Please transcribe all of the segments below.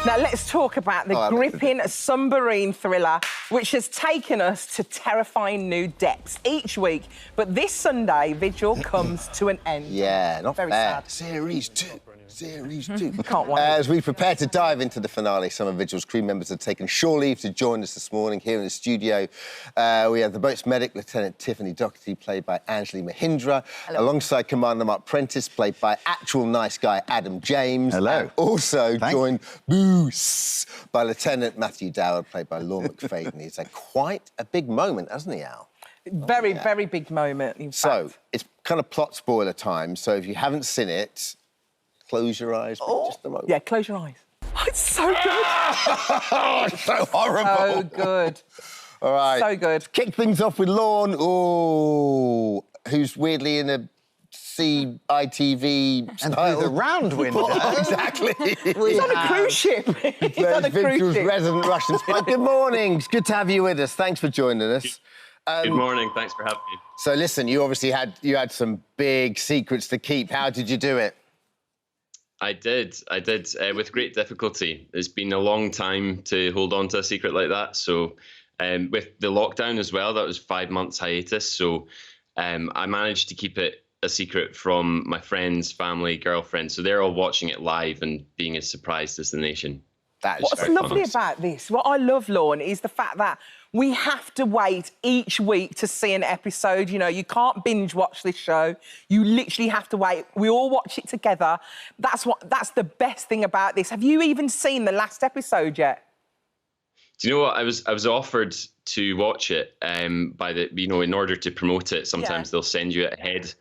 Now, let's talk about the gripping submarine thriller, which has taken us to terrifying new depths each week. But this Sunday, Vigil comes to an end. Yeah, not very bad. sad. Series 2. Series 2. Can't wait. As we prepare to dive into the finale, some of Vigil's crew members have taken shore leave to join us this morning here in the studio. We have the boat's medic, Lieutenant Tiffany Doherty, played by Anjli Mohindra, alongside Commander Mark Prentice, played by actual nice guy Adam James. Hello. And also joined by Lieutenant Matthew Doward, played by Lorne Macfayden. It's quite a big moment, hasn't he, Al? Very, very big moment, in So, fact. it's kind of plot spoiler time, so if you haven't seen it, close your eyes for just a moment. Yeah, close your eyes. Oh, it's so good. So horrible. So good. All right. So good. Kick things off with Lorne, who's weirdly in a CITV style. And through the round window. Exactly. He's on a cruise ship. He's on a cruise Vigil's ship. resident Russian spy. Good morning. It's good to have you with us. Thanks for joining us. Good morning. Thanks for having me. So, listen, you obviously had some big secrets to keep. How did you do it? I did with great difficulty. It's been a long time to hold on to a secret like that. So with the lockdown as well, that was 5 months hiatus. So I managed to keep it a secret from my friends, family, girlfriend. So they're all watching it live and being as surprised as the nation. That is What's very lovely fun. about this, what I love, Lorne, is the fact that we have to wait each week to see an episode. You know, you can't binge watch this show. You literally have to wait. We all watch it together. That's the best thing about this. Have you even seen the last episode yet? Do you know what? I was offered to watch it by the, in order to promote it. Sometimes they'll send you it ahead.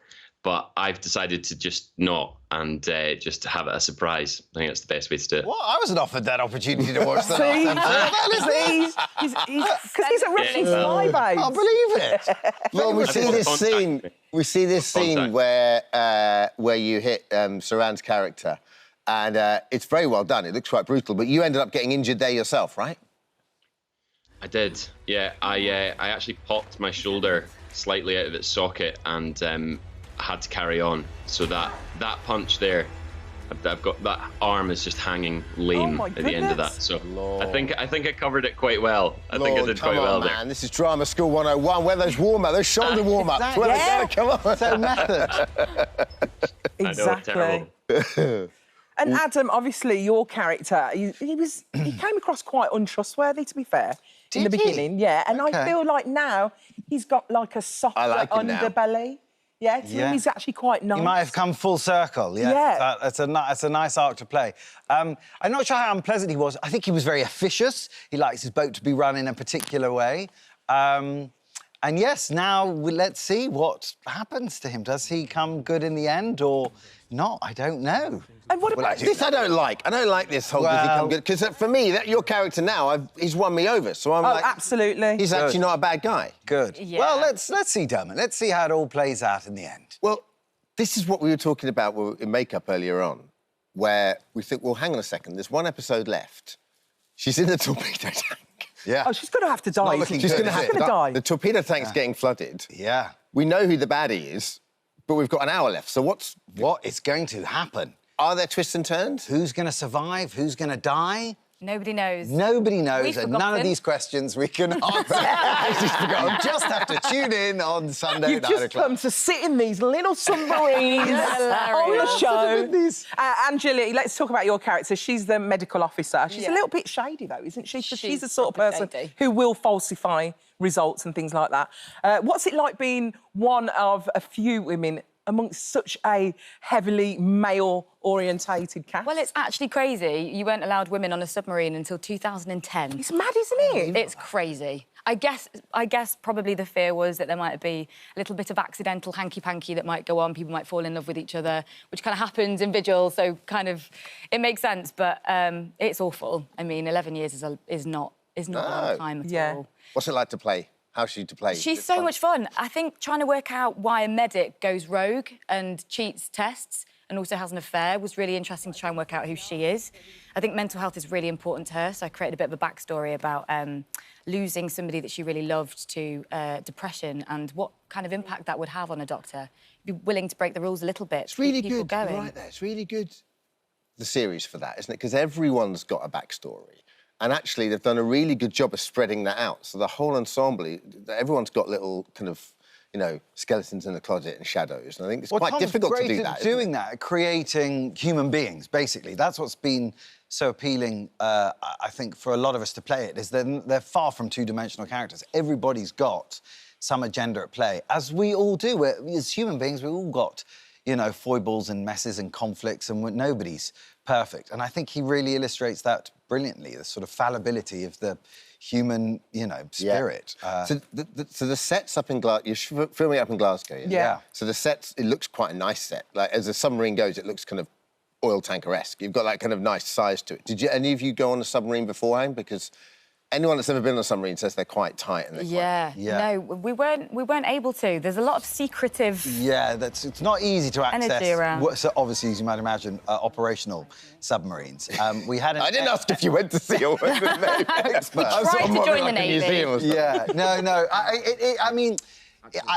But I've decided to just not and just have it a surprise. I think that's the best way to do it. Well, I wasn't offered that opportunity to watch the last episode. Because he's a Russian spy, babe. I can't believe it. Well, we see this scene. We see this scene where you hit Saran's character, and it's very well done. It looks quite brutal, but you ended up getting injured there yourself, right? I did. Yeah, I actually popped my shoulder slightly out of its socket and had to carry on. So that punch there, I've got that arm is just hanging lame at the end of that. So Lord. I think I covered it quite well. I think I did quite well there. Man, this is Drama School 101. Where those those shoulder warm-ups. Exactly. Where they come on. So method. Exactly. And Adam, obviously, your character, he came across quite untrustworthy, to be fair, in the beginning. Yeah, and I feel like now he's got like a softer underbelly. Yeah, to him, he's actually quite nice. He might have come full circle. Yeah, that's a nice arc to play. I'm not sure how unpleasant he was. I think he was very officious. He likes his boat to be run in a particular way. And yes, now let's see what happens to him. Does he come good in the end or not? I don't know. And what about this? I don't like. I don't like this whole does he come good, because for me, your character now, he's won me over. So I'm like, absolutely. He's actually not a bad guy. Good. Yeah. Well, let's see, Dermot. Let's see how it all plays out in the end. Well, this is what we were talking about in makeup earlier on, where we think, well, hang on a second, there's one episode left. She's in the torpedo tank. Yeah. Oh, she's going to have to die. She's going to die. The torpedo tank's getting flooded. Yeah. We know who the baddie is, but we've got an hour left. So what is going to happen? Are there twists and turns? Who's going to survive? Who's going to die? Nobody knows. Nobody knows, and none of these questions we can answer. You just have to tune in on Sunday You've just come to sit in these little submarines on the show. Anjli, let's talk about your character. She's the medical officer. She's a little bit shady, though, isn't she? She's the sort of person who will falsify results and things like that. What's it like being one of a few women amongst such a heavily male-orientated cast? Well, it's actually crazy. You weren't allowed women on a submarine until 2010. It's mad, isn't it? It's crazy. I guess probably the fear was that there might be a little bit of accidental hanky-panky that might go on. People might fall in love with each other, which kind of happens in Vigil, so kind of it makes sense, but it's awful. I mean, 11 years is not a long time at all. What's it like to play? How's she to play? She's so much fun. I think trying to work out why a medic goes rogue and cheats tests and also has an affair was really interesting to try and work out who she is. I think mental health is really important to her, so I created a bit of a backstory about losing somebody that she really loved to depression and what kind of impact that would have on a doctor. Be willing to break the rules a little bit. It's really keep people good. going. Right there. It's really good. the series for that, isn't it? Because everyone's got a backstory. And actually, they've done a really good job of spreading that out. So the whole ensemble, everyone's got little kind of, you know, skeletons in the closet and shadows. And I think it's quite difficult to do that. Doing that, creating human beings, basically. That's what's been so appealing, I think, for a lot of us to play it, is they're far from two-dimensional characters. Everybody's got some agenda at play, as we all do. As human beings, we've all got, you know, foibles and messes and conflicts, and nobody's perfect. And I think he really illustrates that brilliantly, the sort of fallibility of the human, you know, spirit. Yeah. So the set's up in Glasgow. You're filming up in Glasgow, yeah. So the set's, it looks quite a nice set. Like, as a submarine goes, it looks kind of oil tanker-esque. You've got that kind of nice size to it. Did any of you go on a submarine beforehand? Because anyone that's ever been on a submarine says they're quite tight. And No, we weren't able to. There's a lot of secretive... Yeah, it's not easy to access. Energy around. So obviously, as you might imagine, operational submarines. We had. I didn't ask if you went to sea or whether they're expert. Tried to join the Navy. Yeah, no. I mean,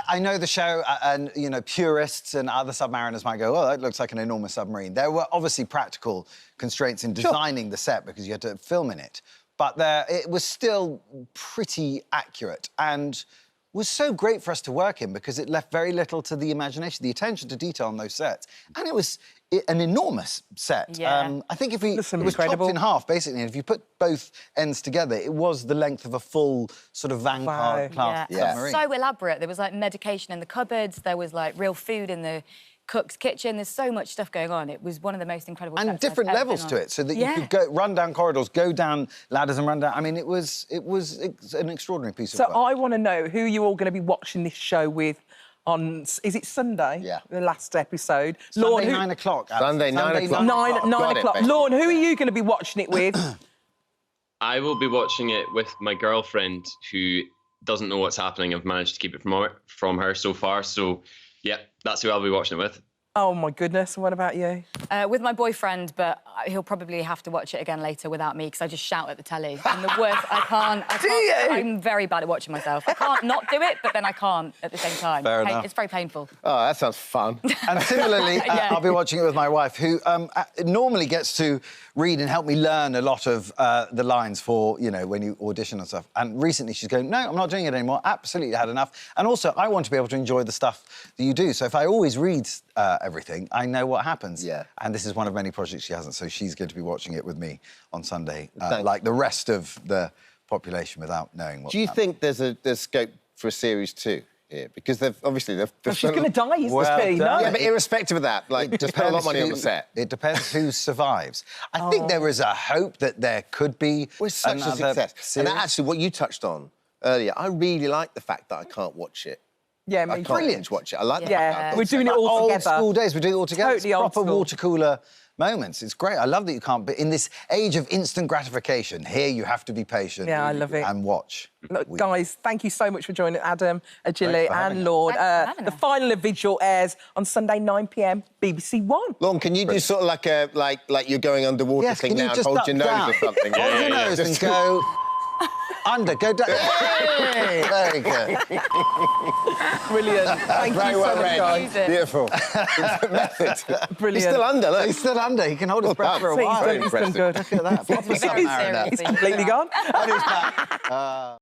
I know the show, and, you know, purists and other submariners might go, oh, that looks like an enormous submarine. There were obviously practical constraints in designing the set because you had to film in it. But it was still pretty accurate and was so great for us to work in because it left very little to the imagination, the attention to detail on those sets. And it was an enormous set. Yeah. I think if it was incredible. chopped in half, basically, and if you put both ends together, it was the length of a full sort of Vanguard-class submarine. So elaborate. There was, like, medication in the cupboards. There was, like, real food in the cook's kitchen. There's so much stuff going on. It was one of the most incredible and sets different I've ever levels been to on. it, so that you could run down corridors, go down ladders and run down. I mean, it was an extraordinary piece of work. So I want to know who you're all going to be watching this show with on... Is it Sunday? Yeah. The last episode. Sunday, Lorne, 9 o'clock. Sunday, 9 o'clock. 9 o'clock. Lorne, who are you going to be watching it with? I will be watching it with my girlfriend, who doesn't know what's happening. I've managed to keep it from her so far. So, yeah, that's who I'll be watching it with. Oh, my goodness. What about you? With my boyfriend, but he'll probably have to watch it again later without me because I just shout at the telly. And the worst, I can't... Do you? I'm very bad at watching myself. I can't not do it, but then I can't at the same time. Fair enough. It's very painful. Oh, that sounds fun. And similarly, I'll be watching it with my wife, who normally gets to read and help me learn a lot of the lines for, you know, when you audition and stuff. And recently she's going, no, I'm not doing it anymore. Absolutely had enough. And also, I want to be able to enjoy the stuff that you do. So if I always read everything, I know what happens. Yeah. And this is one of many projects she hasn't, so she's going to be watching it with me on Sunday, like the rest of the population, without knowing what. Do you think there's scope for a series 2 here? Because they've She's going to die, isn't she? No. Yeah, but irrespective of that, like, just spend a lot of money on the set. It depends who survives. I think there is a hope that there could be such a success. Series. And actually, what you touched on earlier, I really like the fact that I can't watch it. Yeah, I can't binge watch it. I like the fact that we're doing it all old together. School days, we're doing it all together. Totally it's old proper school. water cooler moments. It's great. I love that you can't... But in this age of instant gratification, here you have to be patient. Yeah, I love it. And watch. Look, guys, thank you so much for joining Adam, Anjli and Lorne. The final of Vigil airs on Sunday, 9 p.m, BBC One. Lorne, can you do sort of like a like you're going underwater thing now and hold your nose or something? Hold your nose and go... Under, go down. Hey! Very good. Brilliant. Thank you so much, guys. Beautiful. Method. Brilliant. He's still under, look. He's still under. He can hold his breath for a while. He's done good. Look at that. Proper submariner. He's completely gone. And he's back.